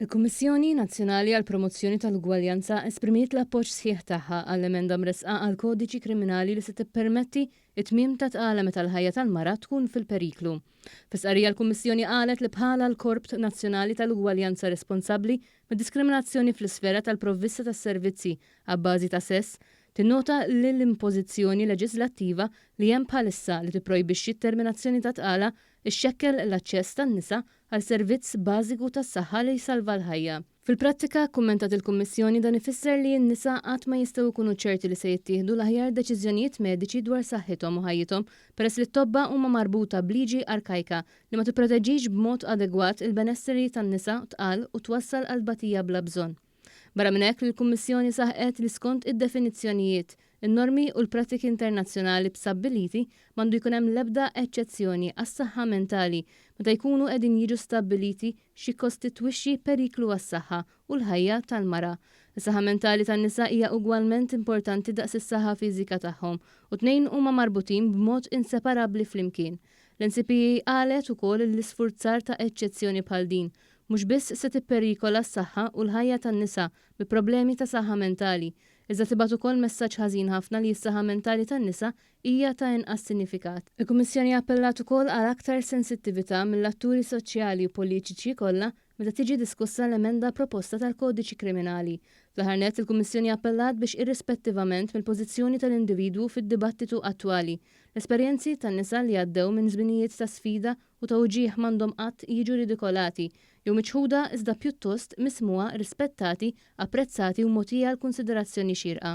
Il-Kummissjoni Nazzjonali għall Promozzjoni tal-Ugwaljanza esprimiet l-appoġġ sħiħ tagħha għall-emenda mresqa għal kodiċi kriminali li se tippermetti it-tmiem ta' tqala meta l-ħajja tal-mara tkun fil-periklu. Fis-qarrija l-Kummissjoni qalet li bħala l-Korp Nazzjonali tal-Ugwaljanza responsabbli mid-diskriminazzjoni fl-isfera tal-provvista tas-servizzi għabbażi ta' sess, tinnota li l-impożizzjoni leġislattiva li hemm bħalissa li tipprojbixxi t-terminazzjoni ta' tqala ixxekkel l-aċċess tan-nisa għal servizz bażiku tas-saħħa li jsalva l-ħajja. Fil-prattika, kummentat il-Kummissjoni dan ifisser li n-nisa qatt ma jistgħu jkunu ċerti li se jittieħdu l-aħjar deċiżjonijiet mediċi dwar saħħithom u ħajjithom peress li t-tobba huma marbuta b'liġi arkajka li ma tipproteġix b'mod adegwat il-benesseri tan-nisa tqal u twassal għal batija bla bżonn. Barra minn hekk il-Kummissjoni saħqet li skont id-definizzjonijiet, in-normi u l-pratiki internazzjonali b'sabbiliti m'għandu jkun hemm l-ebda eċċezzjoni għas-saħħa mentali meta jkunu qegħdin jiġu stabbiliti x'jikkostitwixxi periklu għas-saħħa u l-ħajja tal-mara. Is-saħħa mentali tan-nisa hija ugwalment importanti daqs is-saħħa fiżika tagħhom u tnejn huma marbutin b'mod inseparabbli flimkien. L-NCPA qalet ukoll l-isfurzar ta' eċċezzjoni bħal din mhux biss se tipperikola s-saħħa u l-ħajja tan-nisa bi problemi ta' saħħa mentali, iżda tibgħat ukoll messaġġ ħażin ħafna li s-saħħa mentali tan-nisa hija ta' inqas sinifikat. Il-Kummissjoni appellat ukoll għal aktar sensittività mill-atturi soċjali u politiċi kollha meta tiġi diskussa l-emenda proposta tal-Kodiċi Kriminali. Fl-aħħar nett il-Kummissjoni appellat biex irrispettivament mill-pożizzjoni tal-individwu fid-dibattitu attwali. L-esperjenzi tan-nisa li għaddew minn żminijiet ta' sfida u ta' uġigħ m'għandhom qatt jiġu ridikolati jew miċħuda iżda pjuttost mismuha, rispettati, apprezzati u mogħtija l-kunsiderazzjoni xierqa.